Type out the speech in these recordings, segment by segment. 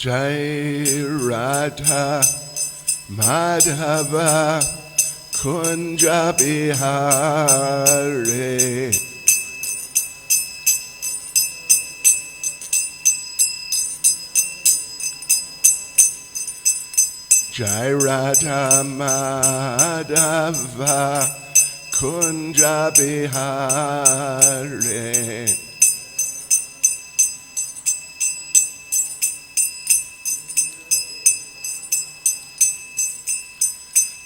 Jai Radha Madhava Kunja Bihari. Jai Radha Madhava Kunja Bihari.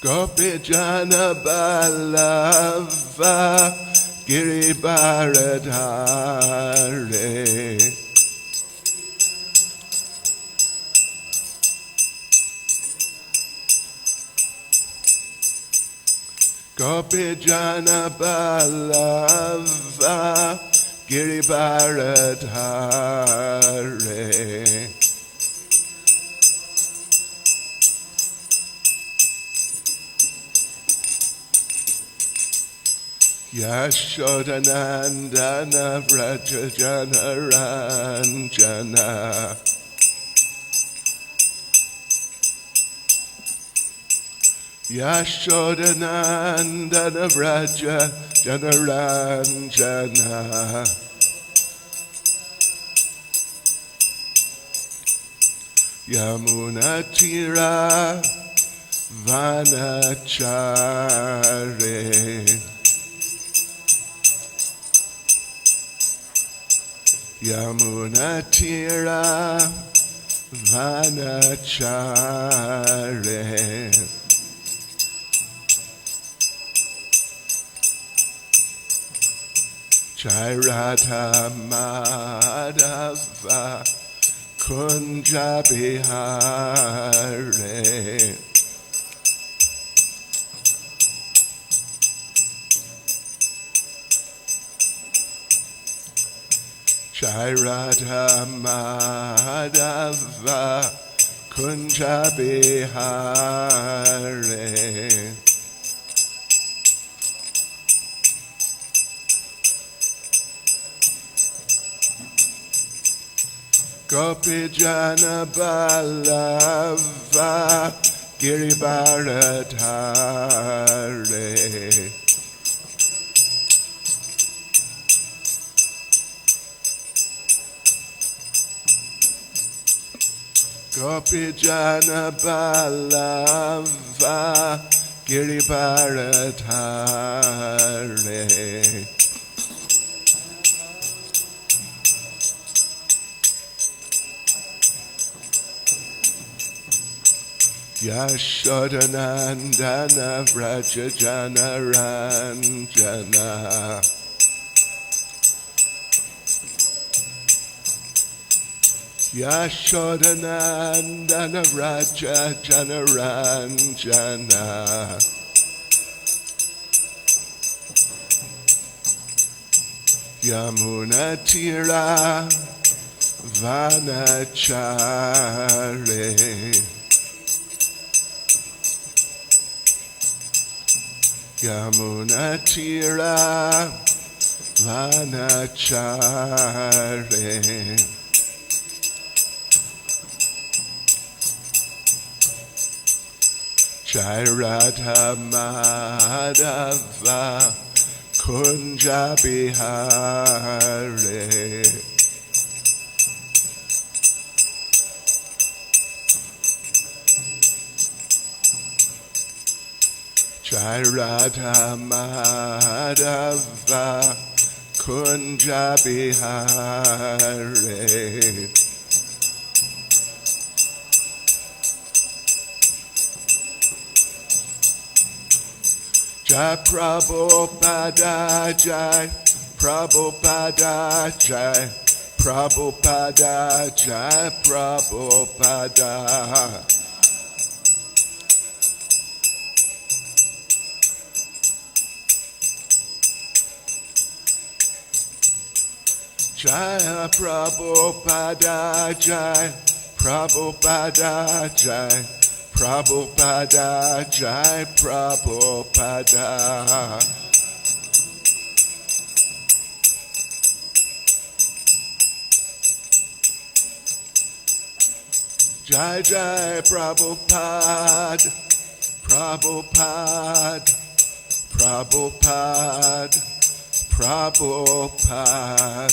Gopi Jana Ballava Giribaradhare. Gopi Jana Ballava Giribaradhare. Yashodanandana Vraja Jana Ranjana. Yashodanandana Vraja Jana Ranjana. Yamuna Tira Vanachare. Yamuna Tira Vanachare. Jai Radha Madhava Kunja Bihari. Jai Radha Madhava Kunja Bihari. Gopi Jana Ballava Giribaradhare. Gopi Jana Ballava Giribaradhare. Yashodanandana Vraja Jana Ranjana. Yashodanandana Vraja Jana Ranjana. Yamuna Tira Vanachare. Yamuna Tira Vanachare. Jai Radha Madhava Kunja Bihari. Jai Radha Madhava Kunja Bihari. Jai Prabhupada Jai Prabhupada Jai Prabhupada Jai Prabhupada. Jai Prabhupada Jai Prabhupada Jai Prabhupada Jai Prabhupada. Jai Jai Prabhupada, Prabhupada, Prabhupada, Prabhupada.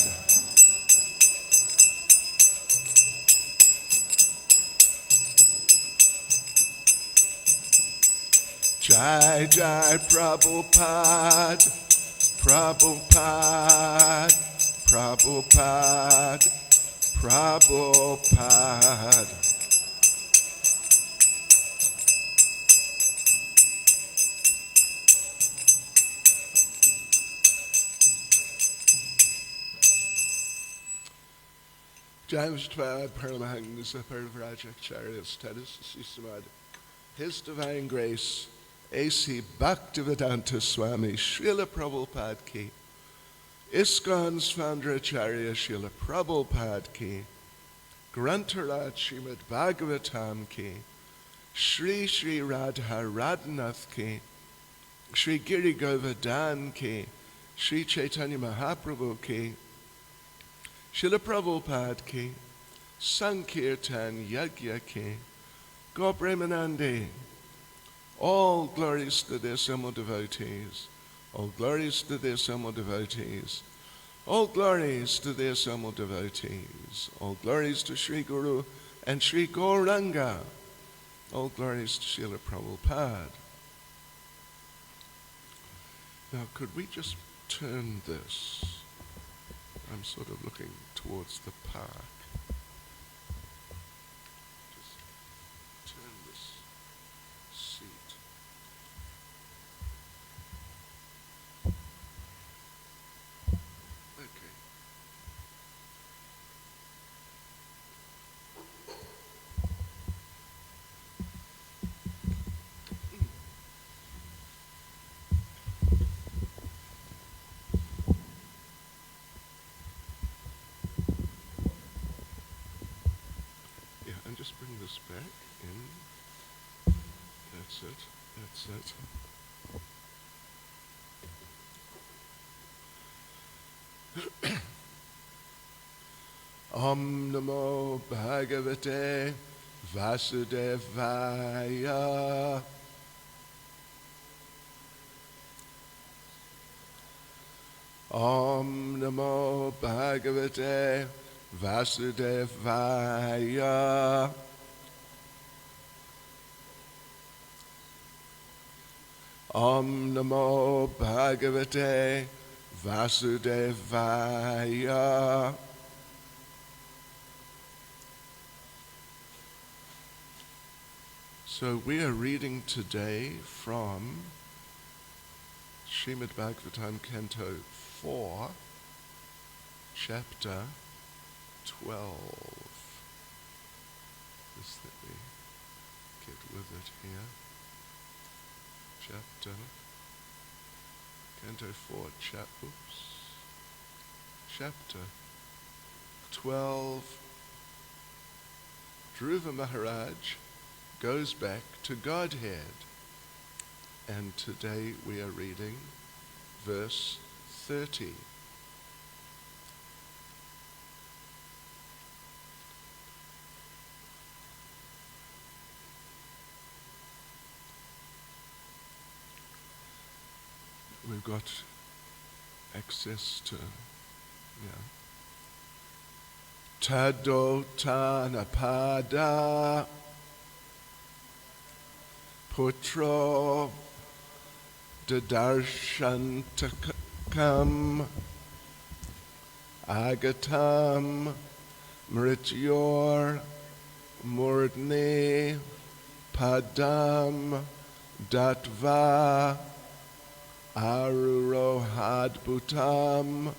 Jai Jai Prabhupada, Prabhupada, Prabhupada, Prabhupada. Jaimstvad Paramahansa Paravarakacharya Status Srimad. His Divine Grace, A.C. Bhaktivedanta Swami Srila Prabhupada Ki, ISKCON's founder Acharya Srila Prabhupada Ki, Grantharaj Srimad Bhagavatam Ki, Sri Sri Radha Radhanath Ki, Sri Giri Govardhan Ki, Sri Caitanya Mahaprabhu Ki, Srila Prabhupada Ki, Sankirtan Yagya Ki, Gopremanandi. All glories to their simul devotees. All glories to their simul devotees. All glories to their simul devotees. All glories to Sri Guru and Sri Gauranga. All glories to Srila Prabhupada. Now, could we just turn this? I'm sort of looking towards the park. Just turn this seat. Okay. Just bring this back in. That's it. That's it. Om Namo Bhagavate Vasudevaya. Om Namo Bhagavate Vasudevaya. Om Namo Bhagavate Vasudevaya. So we are reading today from Srimad Bhagavatam Canto 4, Chapter 12. Just let me get with it here. Canto 4, Chapter 12. Dhruva Maharaj goes back to Godhead. And today we are reading verse 30. We've got access to, Tadotanapada Putro Dadarshantakam Agatam Mrityor Murdni Padam Datva Arurohadbhutam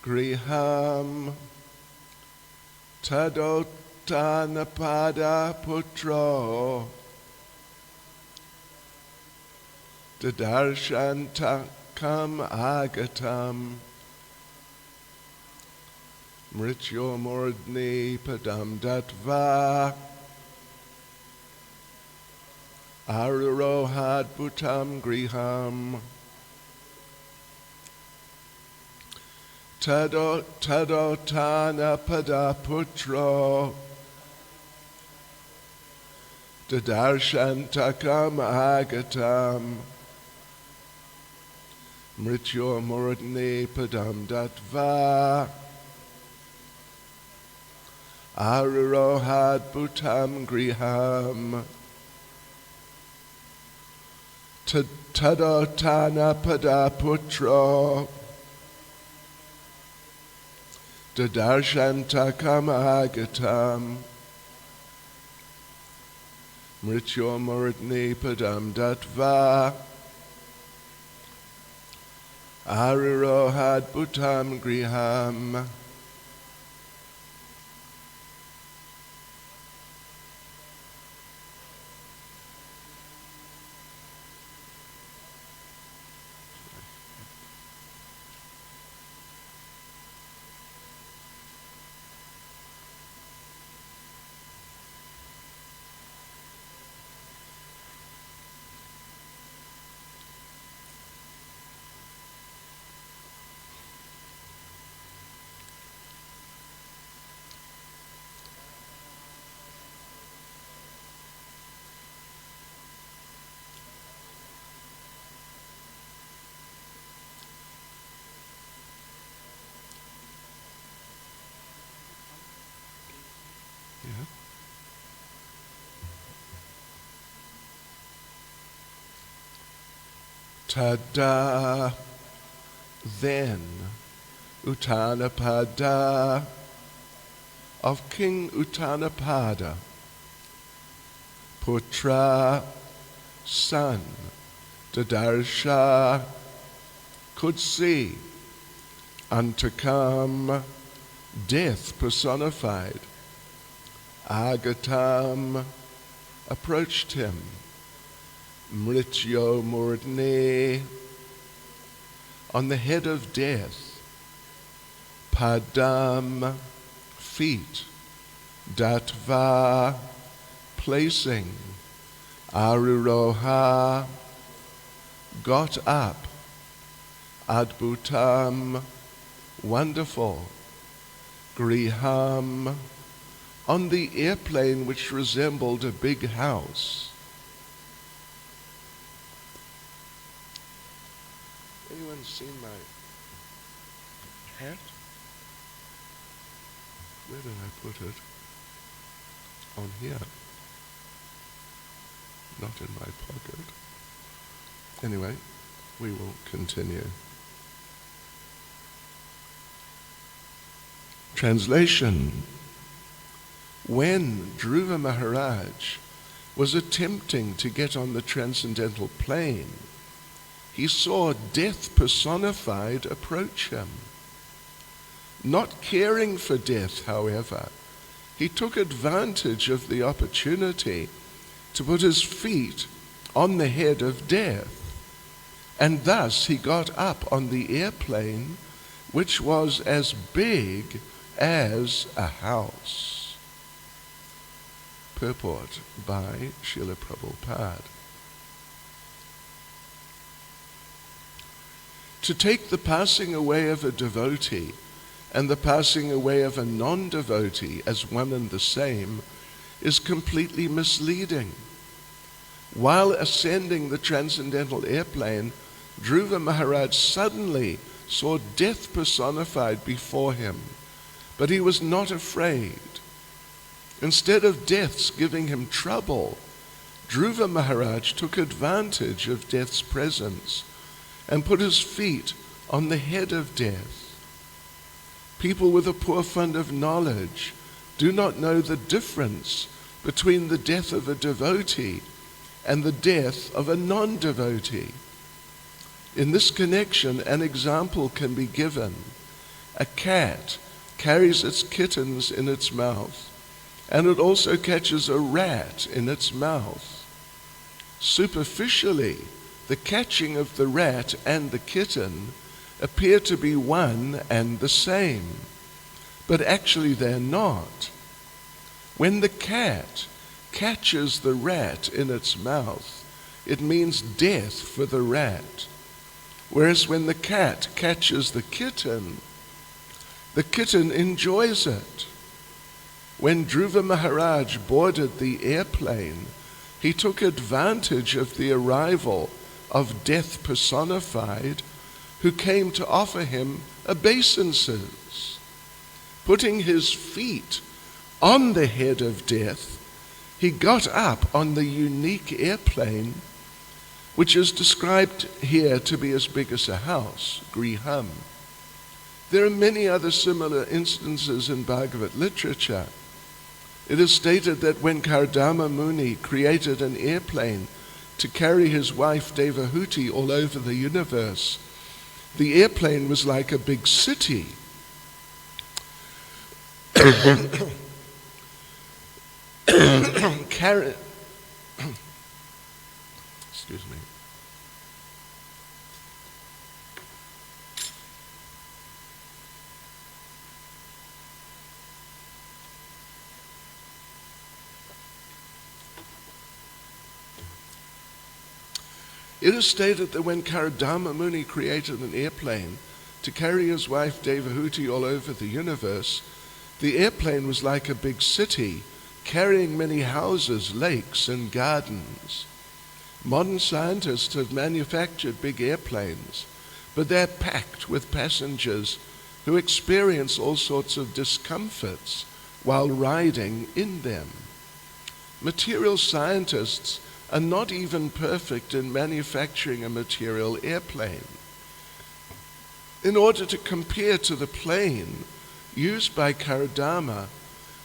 Griham Tadotanapada Putro Dadarshantakam Agatam Mrityo Murdni Padam Datva Arurohadbhutam Griham Tadotanapada Putro Dadarshantakam agatam Mrityo Murtne Padam Datva Arirohad Bhutam Griham Tadotana Pada Putro Dadarshantakam agatam Mrityo Murtne Padam Datva Arirohad Bhutam Griham. Tada, then, Uttanapada, of King Uttanapada, Putra, son, Dadarsha, could see, Antakam, death personified, Agatam, approached him, Mrityo Murtne, on the head of death, Padam, feet, Datva, placing, Ariroha, got up, Adbhutam, wonderful, Griham, on the airplane which resembled a big house. Anyone seen my hat? Where did I put it? On here. Not in my pocket. Anyway, we will continue. Translation. When Dhruva Maharaj was attempting to get on the transcendental plane, he saw death personified approach him. Not caring for death, however, he took advantage of the opportunity to put his feet on the head of death, and thus he got up on the airplane, which was as big as a house. Purport by Srila Prabhupada. To take the passing away of a devotee and the passing away of a non-devotee as one and the same is completely misleading. While ascending the transcendental airplane, Dhruva Maharaj suddenly saw death personified before him, but he was not afraid. Instead of death's giving him trouble, Dhruva Maharaj took advantage of death's presence and put his feet on the head of death. People with a poor fund of knowledge do not know the difference between the death of a devotee and the death of a non-devotee. In this connection, an example can be given. A cat carries its kittens in its mouth, and it also catches a rat in its mouth. Superficially, the catching of the rat and the kitten appear to be one and the same, but actually they're not. When the cat catches the rat in its mouth, it means death for the rat. Whereas when the cat catches the kitten enjoys it. When Dhruva Maharaj boarded the airplane, He took advantage of the arrival of death personified, who came to offer him obeisances. Putting his feet on the head of death, he got up on the unique airplane, which is described here to be as big as a house, griham. There are many other similar instances in Bhagavad literature. It is stated that when Kardama Muni created an airplane to carry his wife Devahuti all over the universe, the airplane was like a big city. Excuse me. It is stated that when Kardama Muni created an airplane to carry his wife Devahuti all over the universe, the airplane was like a big city, carrying many houses, lakes, and gardens. Modern scientists have manufactured big airplanes, but they're packed with passengers who experience all sorts of discomforts while riding in them. Material scientists are not even perfect in manufacturing a material airplane. In order to compare to the plane used by Kardama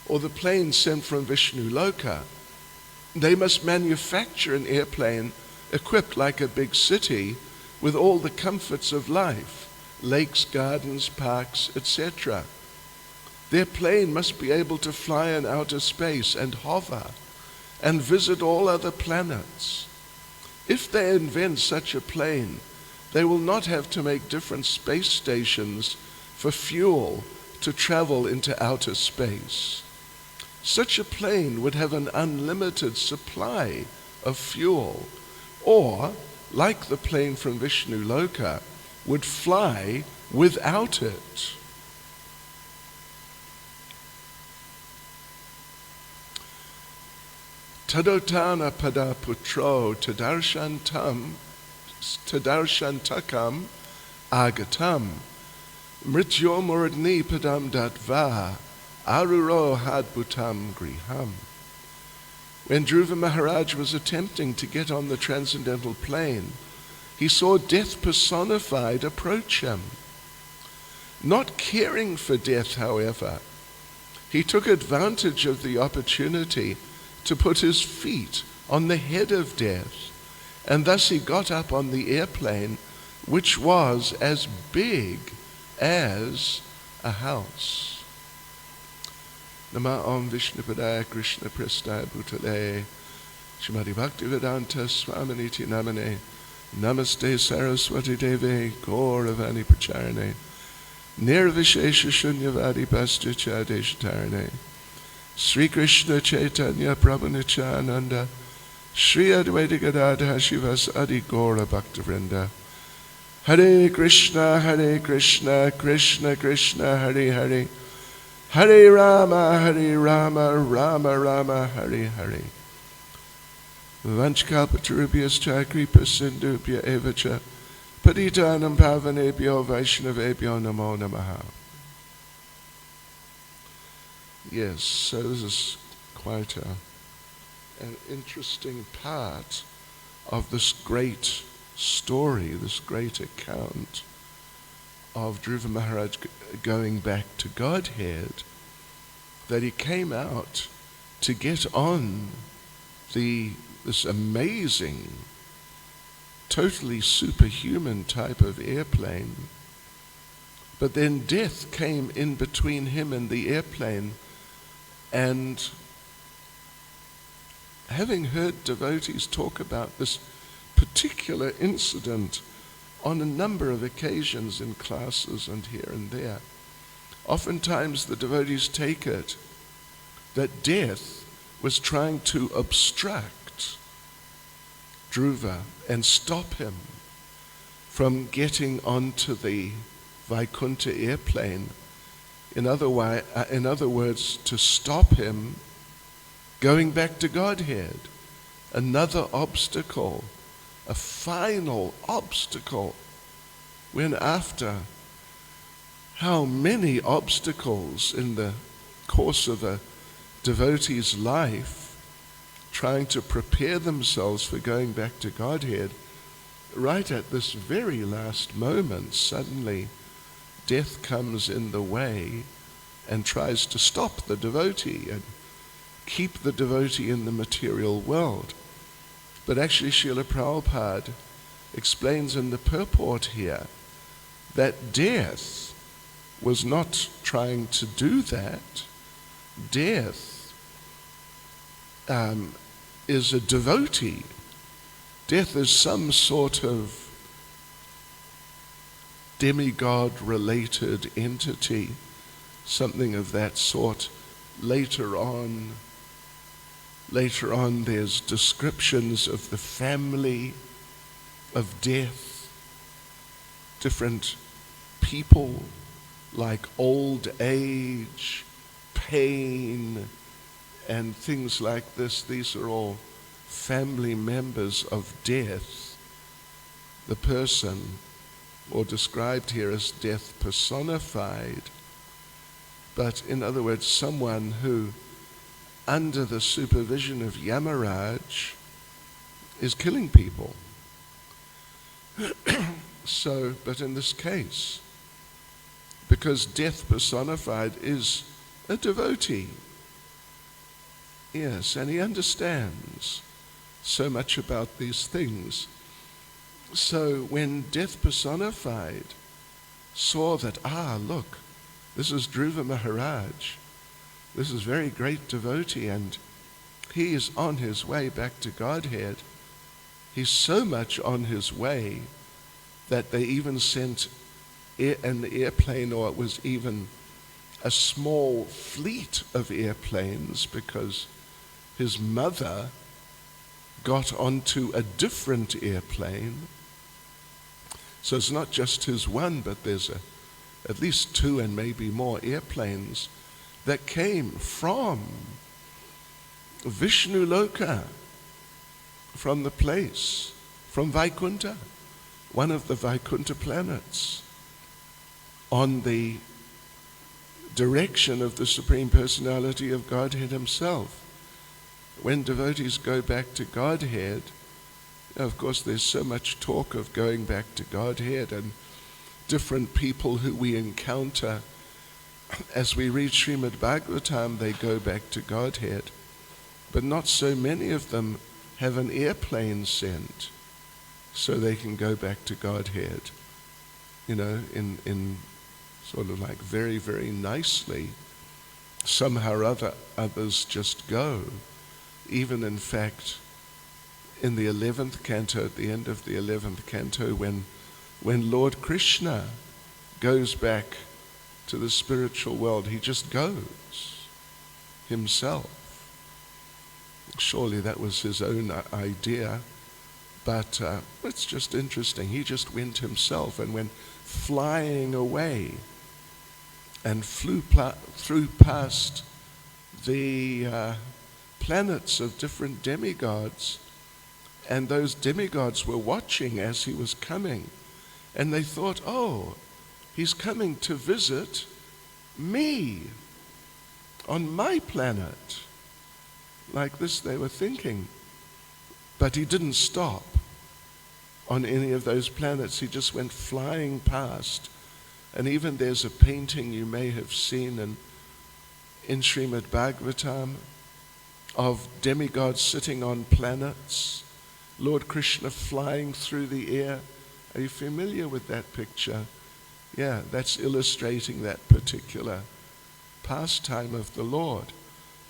or the plane sent from Vishnu Loka, they must manufacture an airplane equipped like a big city with all the comforts of life, lakes, gardens, parks, etc. Their plane must be able to fly in outer space and hover and visit all other planets. If they invent such a plane, they will not have to make different space stations for fuel to travel into outer space. Such a plane would have an unlimited supply of fuel, or, like the plane from Vishnu Loka, would fly without it. Tadotana pada putro tadarshantakam agatam mrityo muradni padam datva aruro hadbutam griham. When Dhruva Maharaj was attempting to get on the transcendental plane, he saw death personified approach him. Not caring for death, however, he took advantage of the opportunity to put his feet on the head of death, and thus he got up on the airplane, which was as big as a house. Nama Om Vishnupadaya Krishna Prestaya Bhutale Srimad Bhaktivedanta Swami Niti Namane Namaste Saraswati Deve Gauravani Pracharane Nirvishesha Shunyavadi Pastucha Deshatarane Sri Krishna Caitanya Prabhu Nityananda Sri Advaita Gadadha Shivas Adi Gaura Bhaktivinoda Hare Krishna, Krishna Krishna, Hare Hare Hare Rama, Rama Rama, Hare Hare. Vanchkalpatarubhyascha kripa sindubhya evacha patitanam pavanebhyo vaishnavebhyo namo namaha. Yes, so this is quite an interesting part of this great story, this great account of Dhruva Maharaj going back to Godhead, that he came out to get on this amazing, totally superhuman type of airplane, but then death came in between him and the airplane. And having heard devotees talk about this particular incident on a number of occasions in classes and here and there, oftentimes the devotees take it that death was trying to obstruct Dhruva and stop him from getting onto the Vaikuntha airplane. In other words, to stop him going back to Godhead. another obstacle, a final obstacle, when after how many obstacles in the course of a devotee's life, trying to prepare themselves for going back to Godhead, right at this very last moment, suddenly death comes in the way and tries to stop the devotee and keep the devotee in the material world. But actually Srila Prabhupada explains in the purport here that death was not trying to do that. Death is a devotee. Death is some sort of demigod-related entity, something of that sort. Later on, there's descriptions of the family of death, different people like old age, pain, and things like this. These are all family members of death. The person, or described here as death personified, but in other words, someone who, under the supervision of Yamaraj, is killing people. So, but in this case, because death personified is a devotee, yes, and he understands so much about these things. So when death personified saw that, look, this is Dhruva Maharaj, this is very great devotee, and he is on his way back to Godhead. He's so much on his way that they even sent an airplane, or it was even a small fleet of airplanes, because his mother got onto a different airplane. So it's not just his one, but there's at least two and maybe more airplanes that came from Vishnu Loka, from the place, from Vaikuntha, one of the Vaikuntha planets, on the direction of the Supreme Personality of Godhead himself. When devotees go back to Godhead, of course there's so much talk of going back to Godhead, and different people who we encounter as we read Srimad Bhagavatam, they go back to Godhead. But not so many of them have an airplane sent so they can go back to Godhead, in sort of like very, very nicely. Somehow or other, others just go. Even in fact, in the 11th canto, at the end of the 11th canto, when Lord Krishna goes back to the spiritual world, he just goes himself. Surely that was his own idea, but it's just interesting. He just went himself and went flying away and flew through past the planets of different demigods, and those demigods were watching as he was coming, and they thought, he's coming to visit me on my planet. Like this they were thinking. But he didn't stop on any of those planets. He just went flying past. And even there's a painting you may have seen in Srimad Bhagavatam of demigods sitting on planets, Lord Krishna flying through the air. Are you familiar with that picture? Yeah, that's illustrating that particular pastime of the Lord,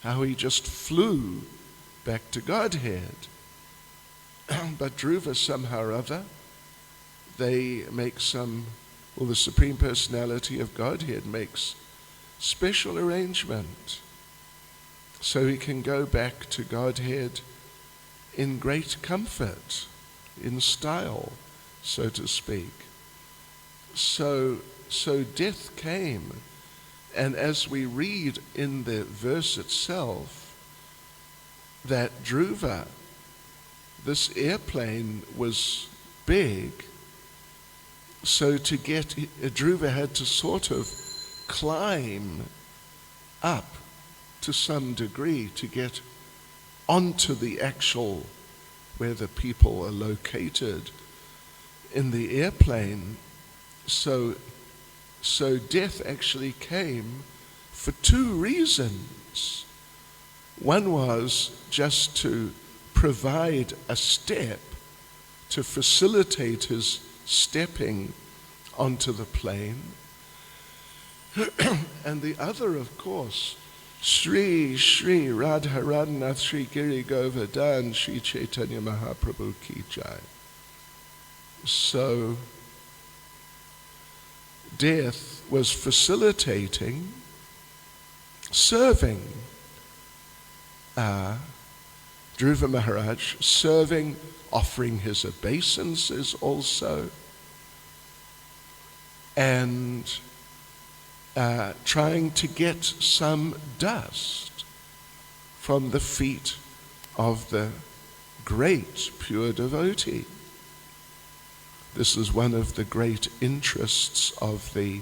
how he just flew back to Godhead. But Dhruva, somehow or other, they make the Supreme Personality of Godhead makes special arrangement so he can go back to Godhead in great comfort, in style, so to speak. So death came, and as we read in the verse itself, that Dhruva this airplane was big, so to get, Dhruva had to sort of climb up to some degree to get onto the actual, where the people are located in the airplane. So death actually came for two reasons. One was just to provide a step to facilitate his stepping onto the plane. And the other, of course, Shri Shri Radha Radhanath Shri Giri Govardhan Shri Caitanya Mahaprabhu Ki Jai. So death was facilitating, serving Dhruva Maharaj, serving, offering his obeisances also, and trying to get some dust from the feet of the great pure devotee. This is one of the great interests of the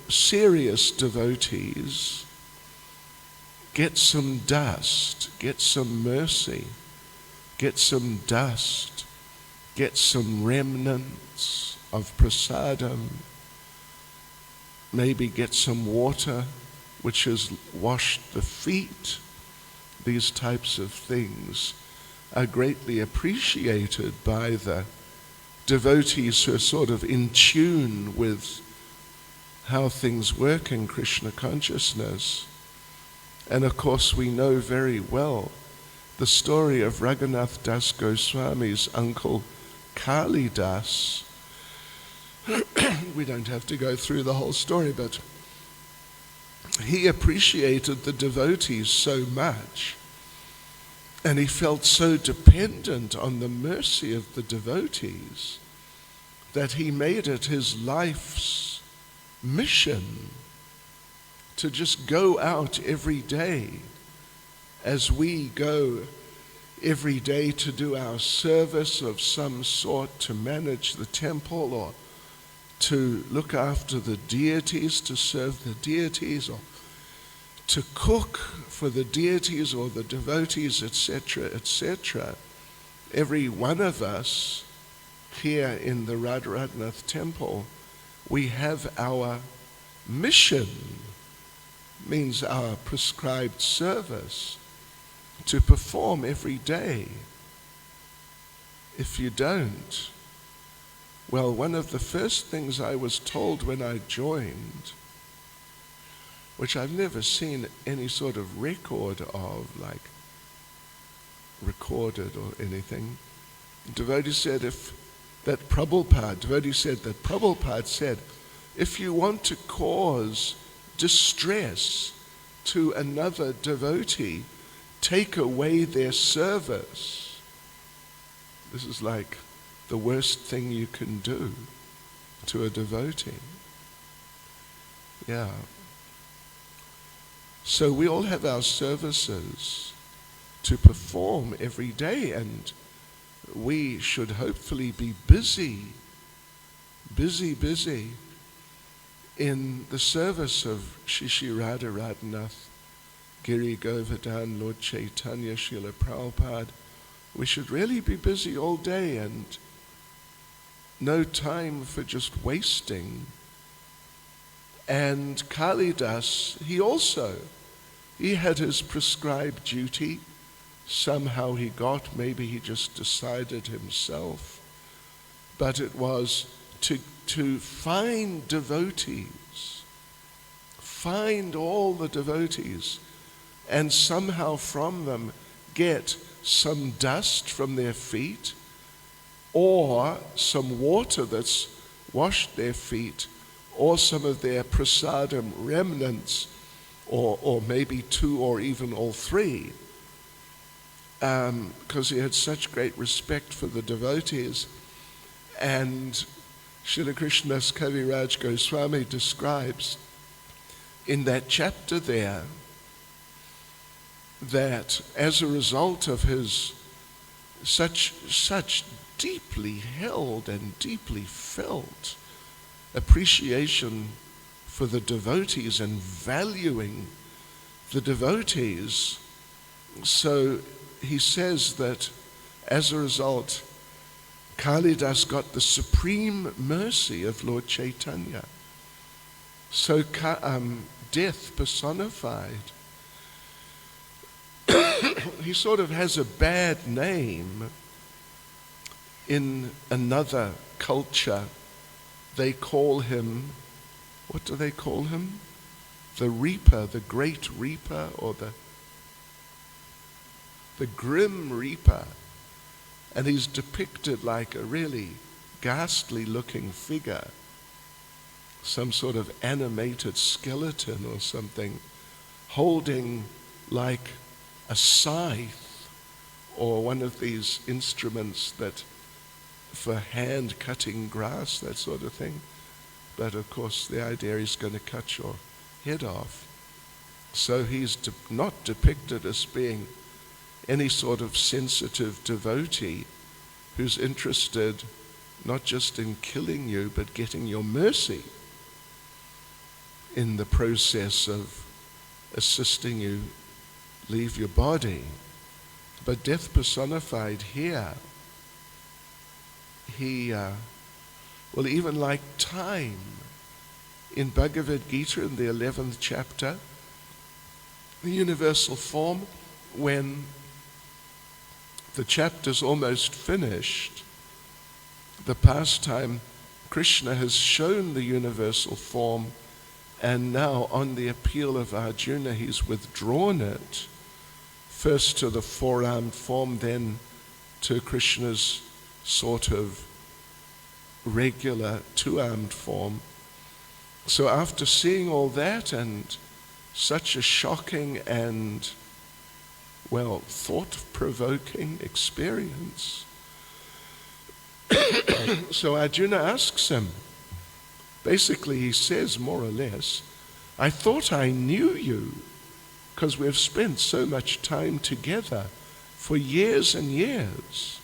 serious devotees. Get some dust, get some mercy, get some dust, get some remnants of prasadam, maybe get some water which has washed the feet. These types of things are greatly appreciated by the devotees who are sort of in tune with how things work in Krishna consciousness. And of course we know very well the story of Raghunath Das Goswami's uncle Kali Das. We don't have to go through the whole story, but he appreciated the devotees so much, and he felt so dependent on the mercy of the devotees that he made it his life's mission to just go out every day, as we go every day to do our service of some sort, to manage the temple or to look after the deities, to serve the deities, or to cook for the deities or the devotees, etc., etc. Every one of us here in the Radharanath temple, we have our mission, means our prescribed service, to perform every day. If you don't, well, one of the first things I was told when I joined, which I've never seen any sort of record of, like recorded or anything, the devotee said Prabhupada said, if you want to cause distress to another devotee, take away their service. This is like the worst thing you can do to a devotee. Yeah. So we all have our services to perform every day, and we should hopefully be busy in the service of Shri Radha Radhanath, Giri Govardhan, Lord Caitanya, Srila Prabhupada. We should really be busy all day and no time for just wasting. And Kalidas, he had his prescribed duty. Somehow he got, maybe he just decided himself, but it was to find devotees, find all the devotees, and somehow from them get some dust from their feet, or some water that's washed their feet, or some of their prasadam remnants, or maybe two or even all three, because he had such great respect for the devotees. And Srila Krishnadas Kaviraj Goswami describes in that chapter there that as a result of his such deeply held and deeply felt appreciation for the devotees and valuing the devotees, so he says that as a result, Kalidas got the supreme mercy of Lord Chaitanya. So death personified. He sort of has a bad name in another culture. They call him, what do they call him? The Reaper, the Great Reaper, or the Grim Reaper. And he's depicted like a really ghastly looking figure, some sort of animated skeleton or something, holding like a scythe or one of these instruments that for hand cutting grass, that sort of thing. But of course the idea is going to cut your head off. So he's not depicted as being any sort of sensitive devotee who's interested not just in killing you but getting your mercy in the process of assisting you leave your body. But death personified here, he, even like time, in Bhagavad Gita in the 11th chapter, the universal form, when the chapter's almost finished, the pastime, Krishna has shown the universal form, and now on the appeal of Arjuna he's withdrawn it, first to the four-armed form, then to Krishna's sort of regular two-armed form. So after seeing all that and such a shocking and, thought-provoking experience, so Arjuna asks him, basically he says more or less, I thought I knew you because we've spent so much time together for years and years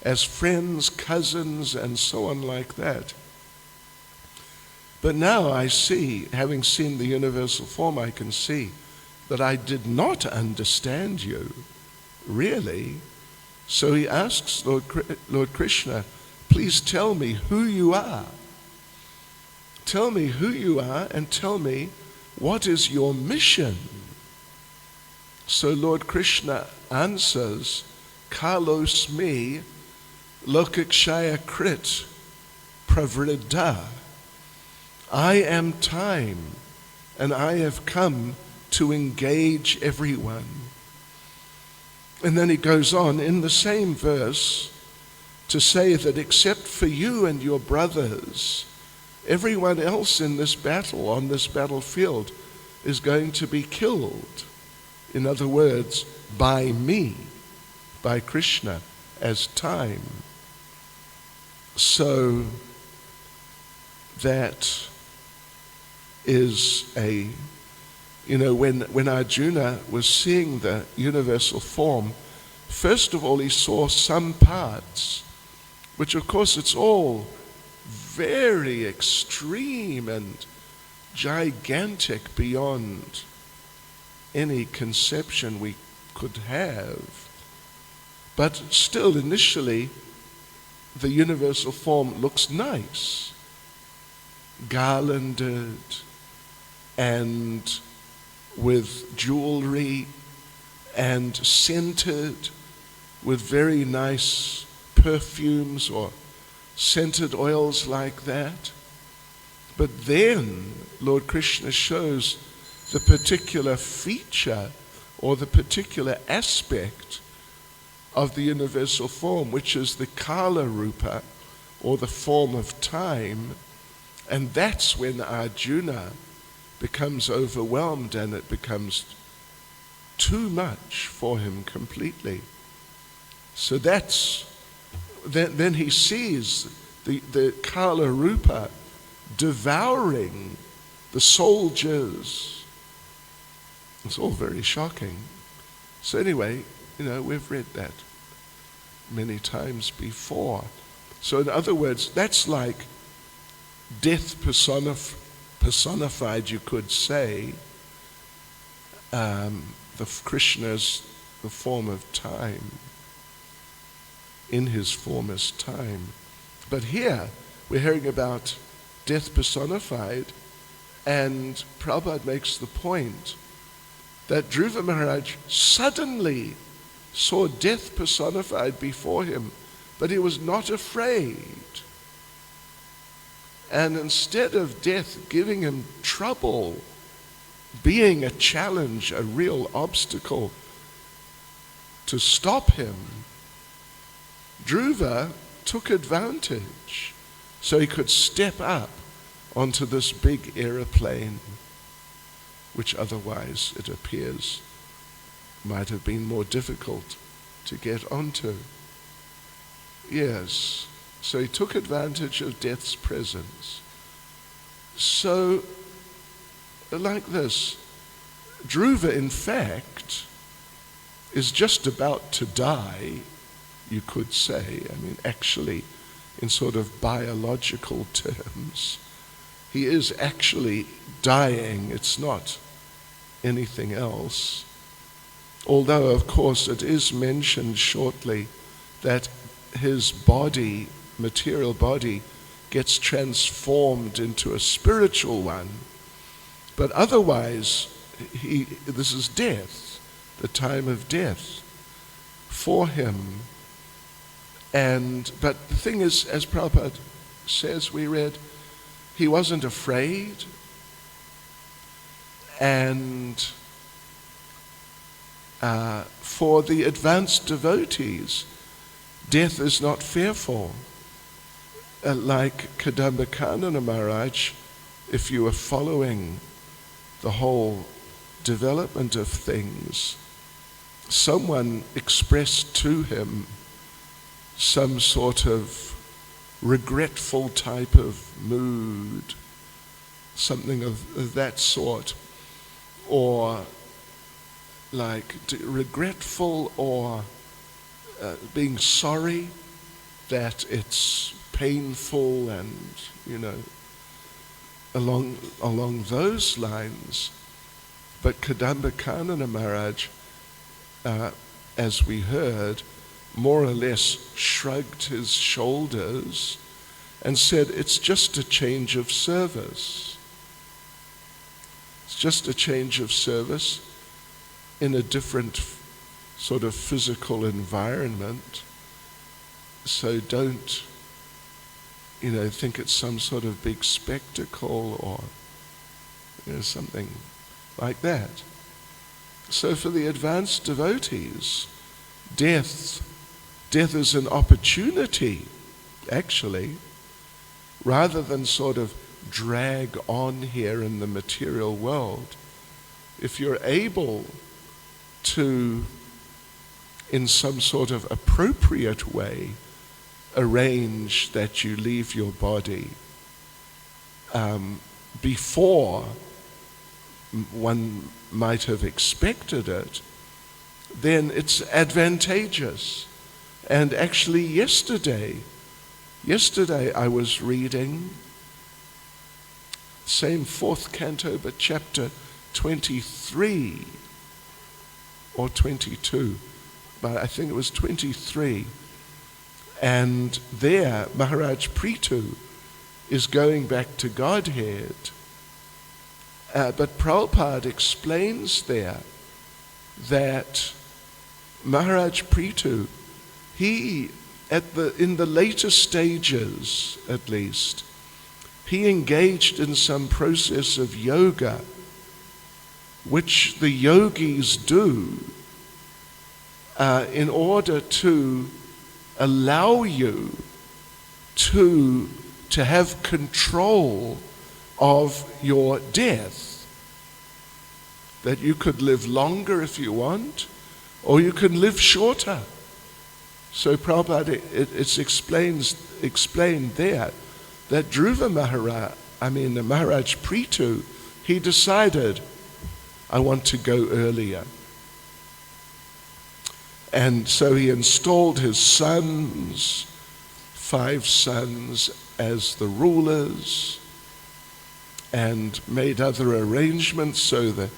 as friends, cousins, and so on like that. But now I see, having seen the universal form, I can see that I did not understand you, really. So he asks Lord Krishna, please tell me who you are. Tell me who you are and tell me what is your mission. So Lord Krishna answers, Kalos me lokakshaya krit pravriddha. I am time, and I have come to engage everyone. And then he goes on in the same verse to say that except for you and your brothers, everyone else in this battle, on this battlefield, is going to be killed. In other words, by me, by Krishna, as time. So that is when Arjuna was seeing the universal form, first of all he saw some parts, which of course it's all very extreme and gigantic beyond any conception we could have. But still, initially, the universal form looks nice, garlanded and with jewelry and scented with very nice perfumes or scented oils like that. But then Lord Krishna shows the particular feature or the particular aspect of the universal form, which is the Kala Rupa, or the form of time. And that's when Arjuna becomes overwhelmed and it becomes too much for him completely. So then he sees the Kala Rupa devouring the soldiers. It's all very shocking. So anyway, we've read that many times before. So in other words, that's like death personified, you could say. Krishna's the form of time. In his form is time. But here, we're hearing about death personified, and Prabhupada makes the point that Dhruva Maharaj suddenly saw death personified before him, but he was not afraid. And instead of death giving him trouble, being a challenge, a real obstacle to stop him, Dhruva took advantage so he could step up onto this big aeroplane, which otherwise, it appears, might have been more difficult to get onto. Yes, so he took advantage of death's presence. So, like this, Dhruva, in fact, is just about to die, you could say. I mean, actually, in sort of biological terms, he is actually dying. It's not anything else. Although, of course, it is mentioned shortly that his body, material body, gets transformed into a spiritual one. But otherwise, this is death, the time of death for him. But the thing is, as Prabhupada says, we read, he wasn't afraid, and for the advanced devotees, death is not fearful. Like Kadamba Maharaj, if you are following the whole development of things, someone expressed to him some sort of regretful type of mood, something of that sort, or like regretful or being sorry that it's painful, and along those lines. But Kadamba Kanana Maharaj, as we heard, more or less shrugged his shoulders and said, it's just a change of service. It's just a change of service in a different sort of physical environment. So don't, think it's some sort of big spectacle or something like that. So for the advanced devotees, death is an opportunity, actually, rather than sort of drag on here in the material world. If you're able to, in some sort of appropriate way, arrange that you leave your body before one might have expected it, then it's advantageous. And actually yesterday I was reading same 4th canto, but chapter 23 or 22, but I think it was 23. And there Maharaj Prithu is going back to Godhead. But Prabhupada explains there that Maharaj Prithu, he, in the later stages at least, he engaged in some process of yoga, which the yogis do in order to allow you to have control of your death. That you could live longer if you want, or you can live shorter. So Prabhupada, it's explained there that Dhruva Maharaj Prithu, he decided, I want to go earlier. And so he installed his sons, 5 sons, as the rulers, and made other arrangements so the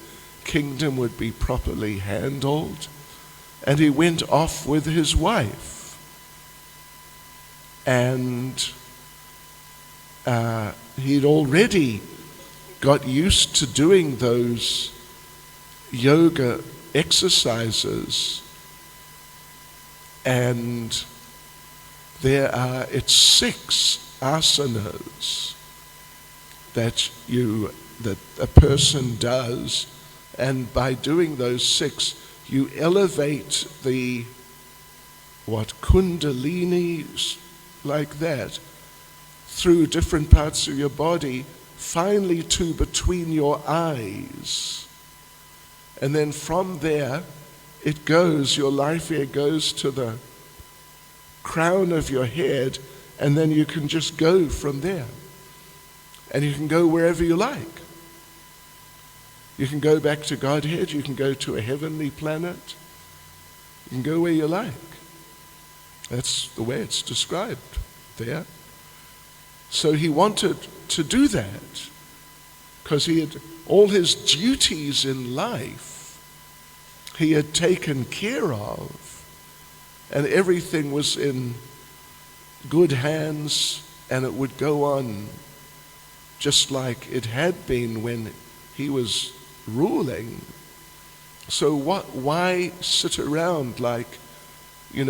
kingdom would be properly handled. And he went off with his wife. And he'd already got used to doing those yoga exercises. And it's 6 asanas that a person does, and by doing those 6, you elevate the kundalini, like that, through different parts of your body, finally to between your eyes. And then from there, your life air goes to the crown of your head, and then you can just go from there. And you can go wherever you like. You can go back to Godhead, you can go to a heavenly planet, you can go where you like. That's the way it's described there. So he wanted to do that because he had all his duties in life he had taken care of, and everything was in good hands, and it would go on just like it had been when he was ruling. So why sit around like,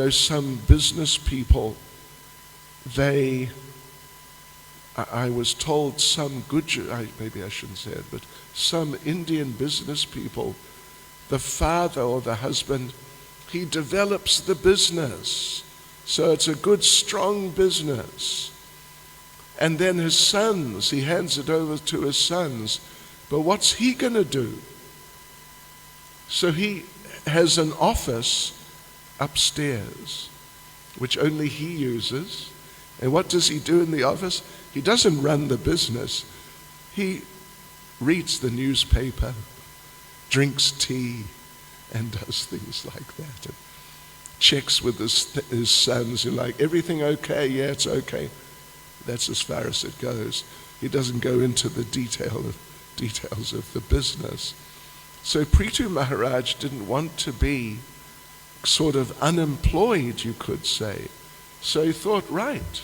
some business people? I was told maybe I shouldn't say it, but some Indian business people, the father or the husband, he develops the business. So it's a good, strong business. And then his sons, he hands it over to his sons. But what's he going to do? So he has an office upstairs, which only he uses. And what does he do in the office? He doesn't run the business. He reads the newspaper, drinks tea, and does things like that. And checks with his sons, and like, everything okay? Yeah, it's okay. That's as far as it goes. He doesn't go into the details of the business. So Prithu Maharaj didn't want to be sort of unemployed, you could say. So he thought, right,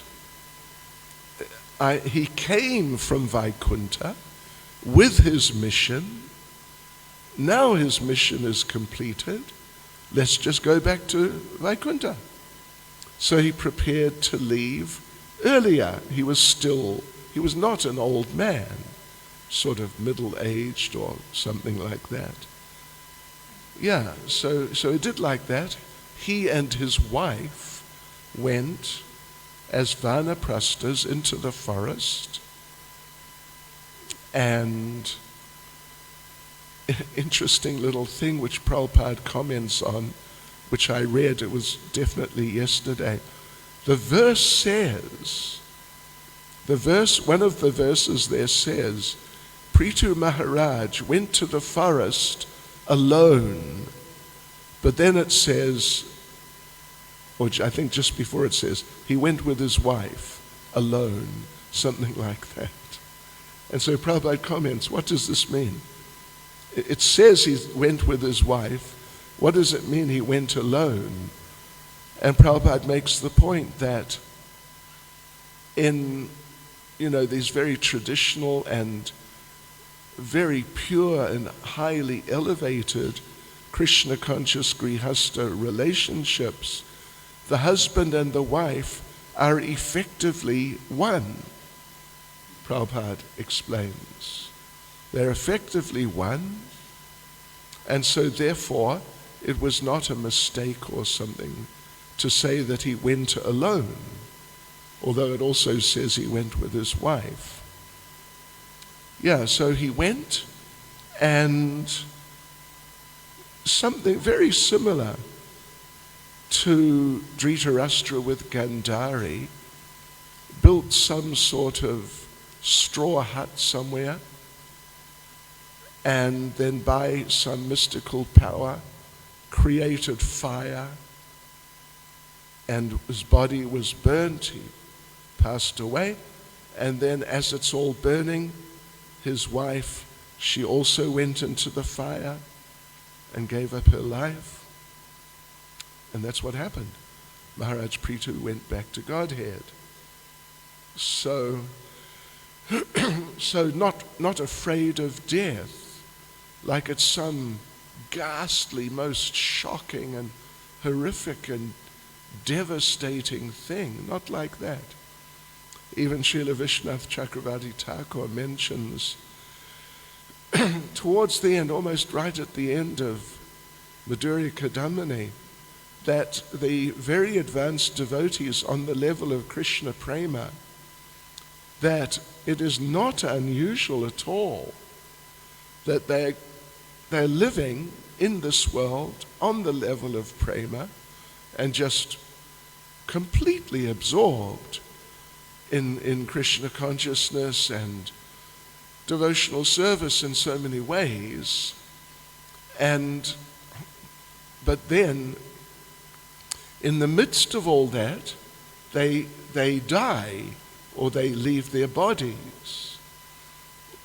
he came from Vaikuntha with his mission. Now his mission is completed. Let's just go back to Vaikuntha. So he prepared to leave earlier. He was not an old man, sort of middle-aged or something like that. Yeah, so he did like that. He and his wife went as vanaprasthas into the forest, and interesting little thing which Prabhupada comments on, which I read, it was definitely yesterday. The verse says, one of the verses there says, Prithu Maharaj went to the forest alone. But then it says, or I think just before it says, he went with his wife alone, something like that. And so Prabhupada comments, what does this mean? It says he went with his wife. What does it mean he went alone? And Prabhupada makes the point that in, these very traditional and very pure and highly elevated Krishna conscious Grihastha relationships, the husband and the wife are effectively one. Prabhupada explains. They're effectively one, and so therefore it was not a mistake or something to say that he went alone, although it also says he went with his wife. Yeah, so he went, and something very similar to Dhritarashtra with Gandhari, built some sort of straw hut somewhere, and then by some mystical power created fire and his body was burnt. He passed away. And then as it's all burning, his wife, she also went into the fire and gave up her life. And that's what happened. Maharaj Prithu went back to Godhead. So not afraid of death, like it's some ghastly, most shocking and horrific and devastating thing. Not like that. Even Srila Vishwanath Chakravarti Thakur mentions towards the end, almost right at the end of Madhurya Kadamini, that the very advanced devotees on the level of Krishna Prema, that it is not unusual at all that they're living in this world on the level of Prema and just completely absorbed in Krishna consciousness and devotional service in so many ways. But then, in the midst of all that, they die or they leave their bodies.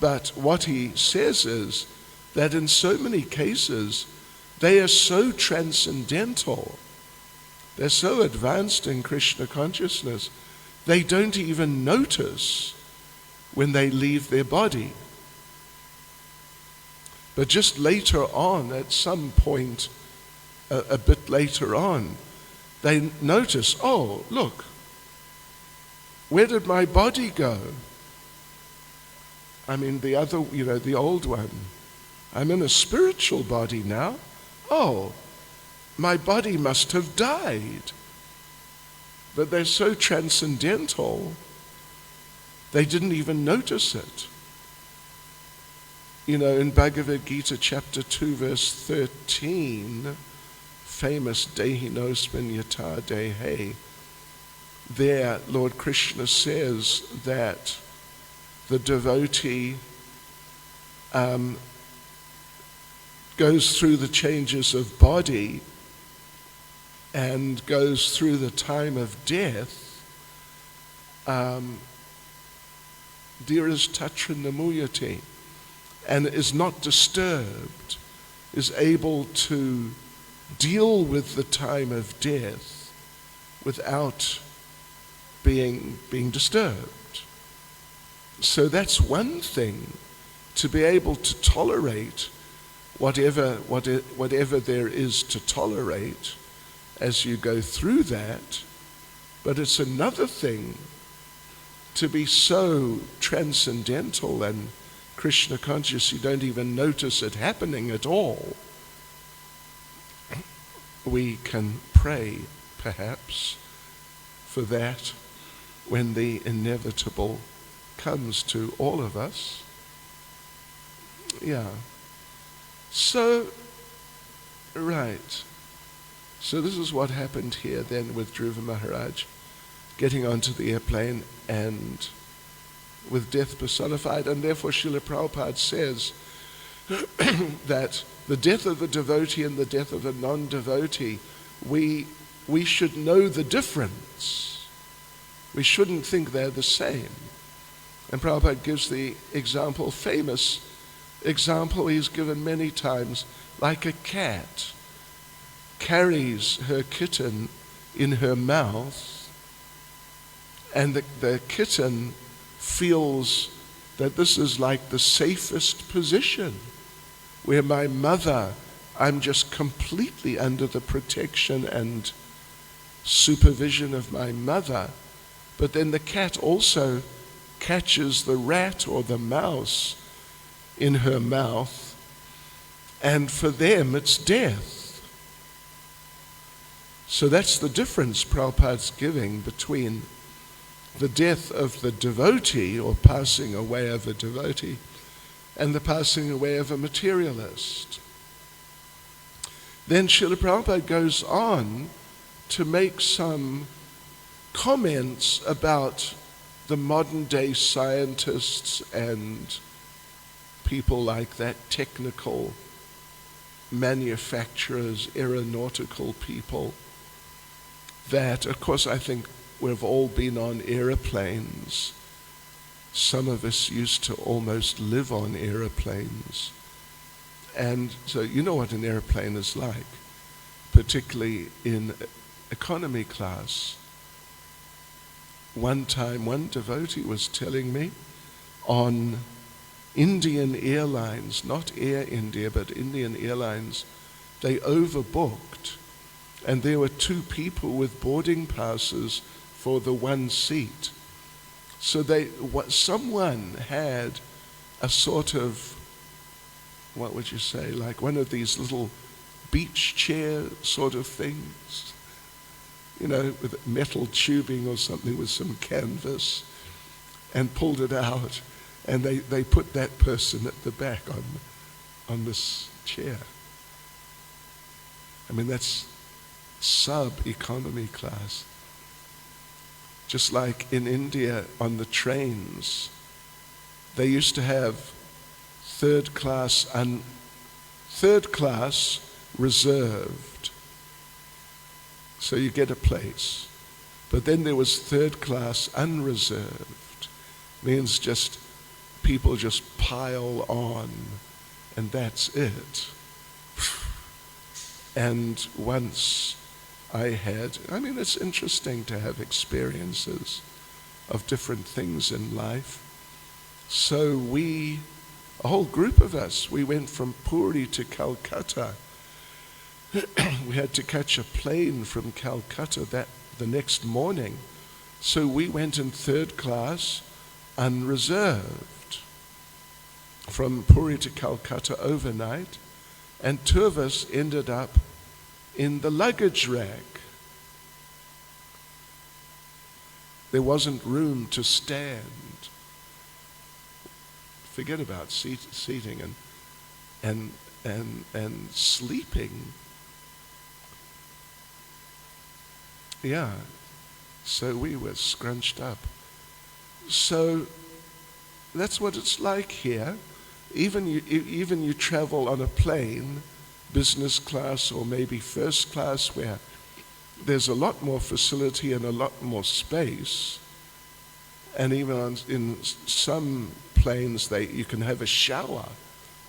But what he says is that in so many cases, they are so transcendental, they're so advanced in Krishna consciousness, they don't even notice when they leave their body. But just later on, at some point, a bit later on, they notice, oh, look, where did my body go? I mean, the other, the old one. I'm in a spiritual body now. Oh, my body must have died. But they're so transcendental, they didn't even notice it. In Bhagavad Gita chapter 2, verse 13, famous Dehinosmin Yata Dehe, there Lord Krishna says that the devotee goes through the changes of body and goes through the time of death, Dhiras Tatra Namuyate, and is not disturbed, is able to deal with the time of death without being disturbed. So that's one thing, to be able to tolerate whatever there is to tolerate as you go through that. But it's another thing to be so transcendental and Krishna conscious you don't even notice it happening at all. We can pray, perhaps, for that when the inevitable comes to all of us. Yeah. So, right. So this is what happened here then with Dhruva Maharaj, getting onto the airplane and with death personified. And therefore Srila Prabhupada says that the death of a devotee and the death of a non-devotee, we should know the difference. We shouldn't think they're the same. And Prabhupada gives the example, famous example he's given many times, like a cat carries her kitten in her mouth, and the kitten feels that this is like the safest position, where my mother, I'm just completely under the protection and supervision of my mother. But then the cat also catches the rat or the mouse in her mouth, and for them it's death. So that's the difference Prabhupada's giving between the death of the devotee, or passing away of a devotee, and the passing away of a materialist. Then Srila Prabhupada goes on to make some comments about the modern day scientists and people like that, technical manufacturers, aeronautical people, that, of course, I think we've all been on aeroplanes. Some of us used to almost live on aeroplanes. And so you know what an airplane is like, particularly in economy class. One time, one devotee was telling me on Indian Airlines, not Air India, but Indian Airlines, they overbooked, and there were 2 people with boarding passes for the one seat. So someone had a sort of, what would you say, like one of these little beach chair sort of things, you know, with metal tubing or something with some canvas, and pulled it out, and they put that person at the back on this chair. I mean, that's sub-economy class. Just like in India on the trains, they used to have third class reserved. So you get a place. But then there was third class unreserved. Means just people just pile on, and that's it. And once it's interesting to have experiences of different things in life. So a whole group of us, we went from Puri to Calcutta. We had to catch a plane from Calcutta the next morning. So we went in third class, unreserved, from Puri to Calcutta overnight, and 2 of us ended up in the luggage rack. There wasn't room to stand. Forget about seating and sleeping. Yeah, so we were scrunched up. So that's what it's like here. Even you travel on a plane, business class or maybe first class, where there's a lot more facility and a lot more space. And even in some planes, you can have a shower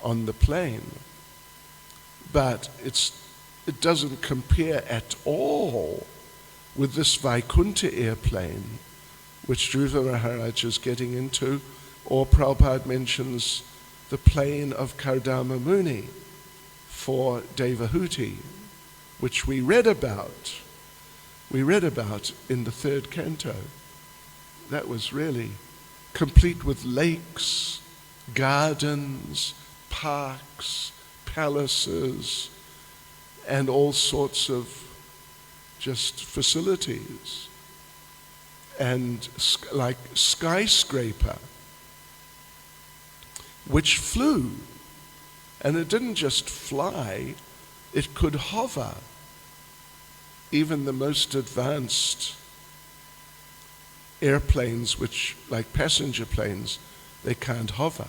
on the plane. But it doesn't compare at all with this Vaikuntha airplane, which Dhruva Maharaj is getting into, or Prabhupada mentions the plane of Kardama Muni for Devahuti, which we read about in the 3rd canto. That was really complete with lakes, gardens, parks, palaces, and all sorts of just facilities. And like skyscraper, which flew. And it didn't just fly, it could hover. Even the most advanced airplanes, which like passenger planes, they can't hover.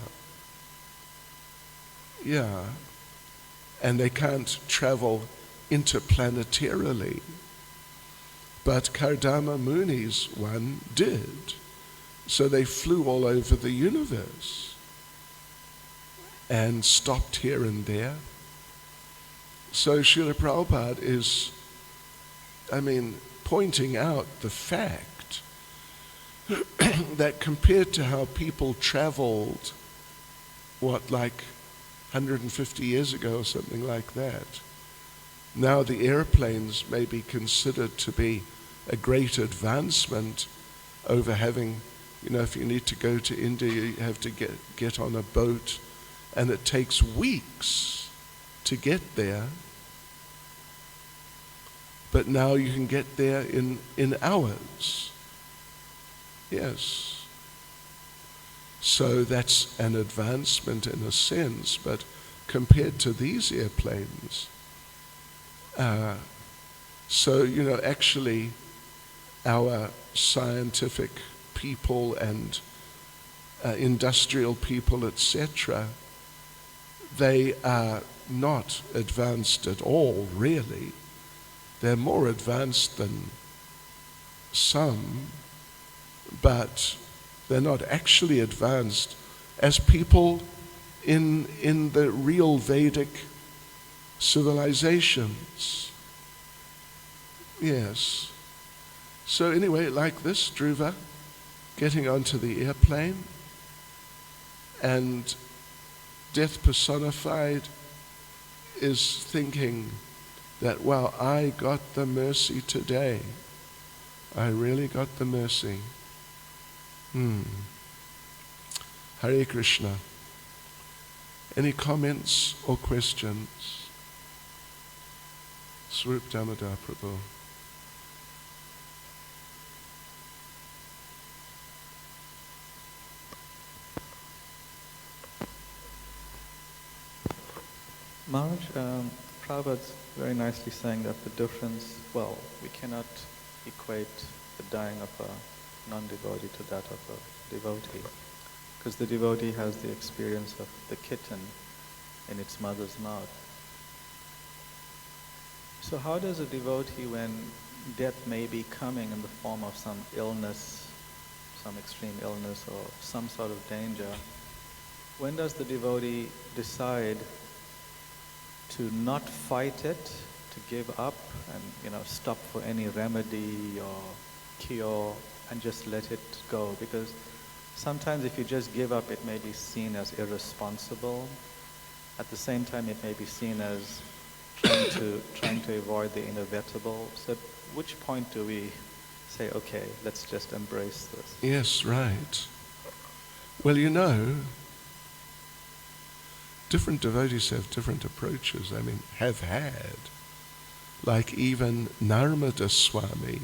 Yeah. And they can't travel interplanetarily. But Kardama Muni's one did. So they flew all over the universe and stopped here and there. So Srila Prabhupada is, pointing out the fact that compared to how people traveled, like 150 years ago or something like that, now the airplanes may be considered to be a great advancement over having, if you need to go to India, you have to get on a boat, and it takes weeks to get there. But now you can get there in hours. Yes. So that's an advancement in a sense, but compared to these airplanes, actually our scientific people and industrial people, etc., they are not advanced at all, really. They're more advanced than some, but they're not actually advanced as people in the real Vedic civilizations. Yes. So anyway, like this, Dhruva, getting onto the airplane, and death personified is thinking that, wow, I got the mercy today. I really got the mercy. Hare Krishna. Any comments or questions? Swarup Damodar Prabhu. Maharaj, Prabhupada's very nicely saying that the difference, well, we cannot equate the dying of a non-devotee to that of a devotee, because the devotee has the experience of the kitten in its mother's mouth. So how does a devotee, when death may be coming in the form of some illness, some extreme illness or some sort of danger, when does the devotee decide to not fight it, to give up and stop for any remedy or cure and just let it go? Because sometimes if you just give up, it may be seen as irresponsible. At the same time, it may be seen as trying to avoid the inevitable. So at which point do we say, okay, let's just embrace this? Yes, right. Well, different devotees have different approaches. Have had. Like even Narmada Swami,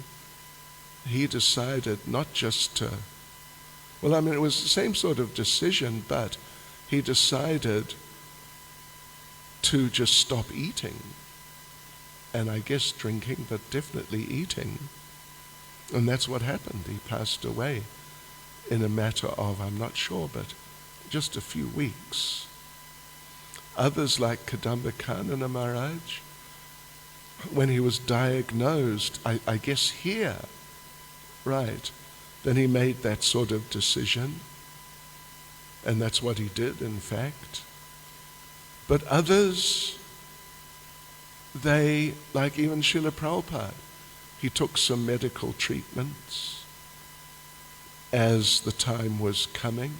he decided not just to, it was the same sort of decision, but he decided to just stop eating. And I guess drinking, but definitely eating. And that's what happened. He passed away in a matter of, I'm not sure, but just a few weeks. Others like Kadamba Maharaj, when he was diagnosed, I guess here, right, then he made that sort of decision. And that's what he did, in fact. But others, they, like even Srila Prabhupada, he took some medical treatments as the time was coming.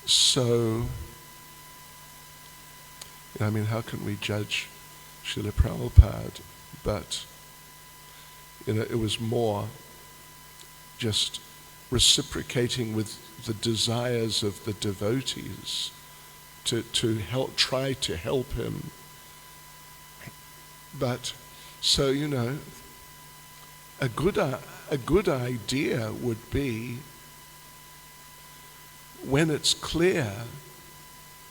So, how can we judge Srila Prabhupada? But, it was more just reciprocating with the desires of the devotees to help, try to help him. But, so, a good idea would be, when it's clear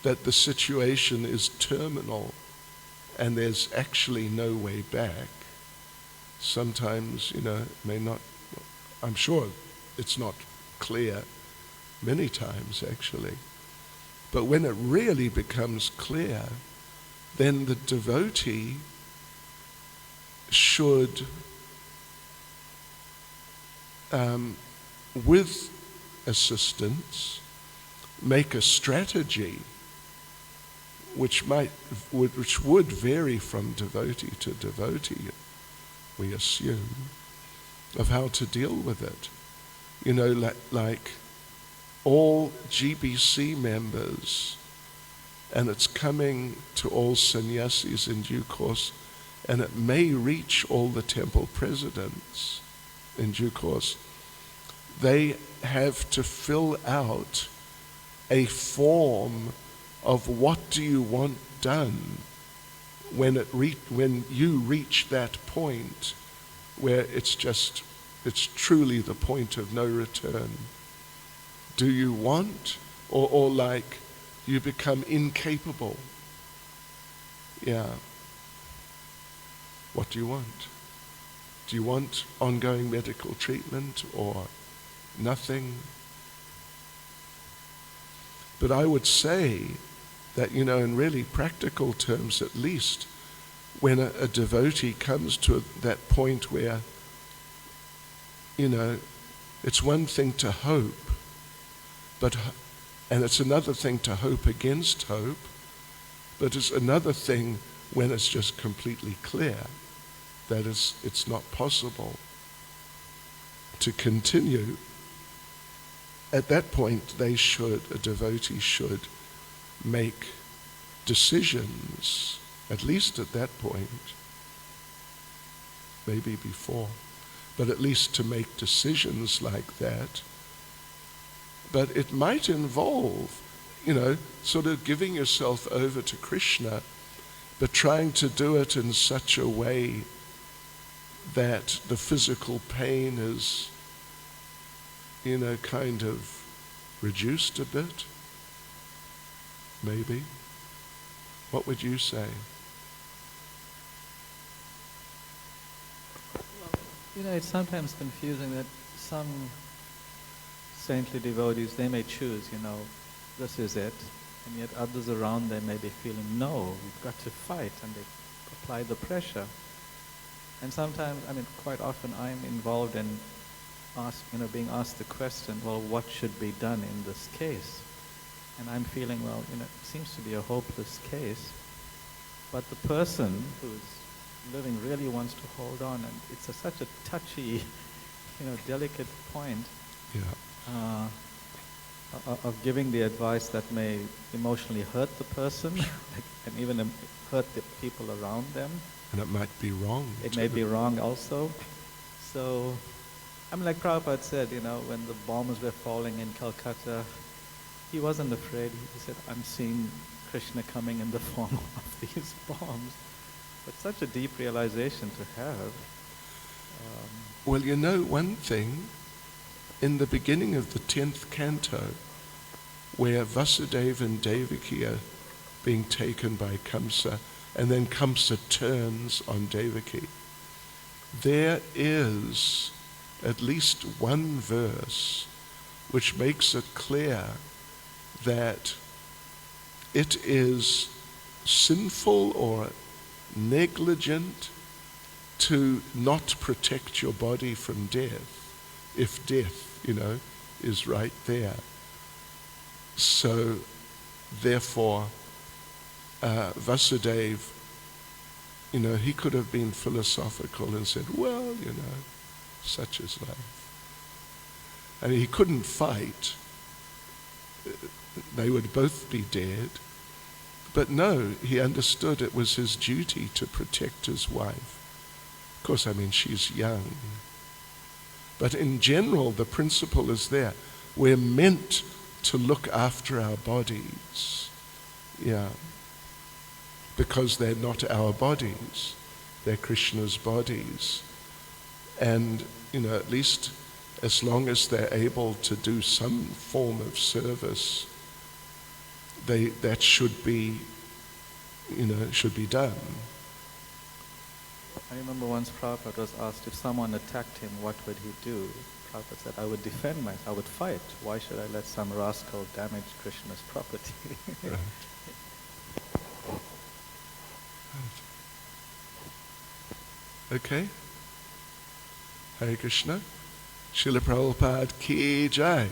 that the situation is terminal and there's actually no way back, sometimes, it may not, I'm sure it's not clear many times actually, but when it really becomes clear, then the devotee should, with assistance, make a strategy which would vary from devotee to devotee, we assume, of how to deal with it. Like all GBC members, and it's coming to all sannyasis in due course, and it may reach all the temple presidents in due course. They have to fill out a form of what do you want done when you reach that point where it's truly the point of no return. Do you want, or like you become incapable? Yeah. What do you want? Do you want ongoing medical treatment or nothing? But I would say that, in really practical terms at least, when a devotee comes to that point where it's one thing to hope, and it's another thing to hope against hope, but it's another thing when it's just completely clear that it's not possible to continue. At that point, a devotee should make decisions, at least at that point, maybe before, but at least to make decisions like that. But it might involve, sort of giving yourself over to Krishna, but trying to do it in such a way that the physical pain is, kind of reduced a bit, maybe. What would you say? Well, it's sometimes confusing that some saintly devotees, they may choose, this is it, and yet others around them may be feeling, no, you've got to fight, and they apply the pressure. And sometimes, quite often I'm involved in being asked the question, well, what should be done in this case? And I'm feeling, well, it seems to be a hopeless case, but the person who's living really wants to hold on, and it's such a touchy, delicate point. Yeah. Of giving the advice that may emotionally hurt the person and even hurt the people around them. And it might be wrong. It may be wrong also. So, like Prabhupada said, when the bombs were falling in Calcutta, he wasn't afraid. He said, I'm seeing Krishna coming in the form of these bombs. But such a deep realization to have. Well, one thing, in the beginning of the 10th canto, where Vasudeva and Devaki are being taken by Kamsa, and then Kamsa turns on Devaki, there is at least one verse which makes it clear that it is sinful or negligent to not protect your body from death, if death, is right there. So, therefore, Vasudeva, he could have been philosophical and said, well, such is life. And he couldn't fight. They would both be dead. But no, he understood it was his duty to protect his wife. Of course, she's young. But in general, the principle is there. We're meant to look after our bodies. Yeah. Because they're not our bodies. They're Krishna's bodies. And, at least as long as they're able to do some form of service, that should be done. I remember once Prabhupada was asked if someone attacked him, what would he do? Prabhupada said, I would defend myself, I would fight. Why should I let some rascal damage Krishna's property? Right. Okay. Hare Krishna. Srila Prabhupada ki jai.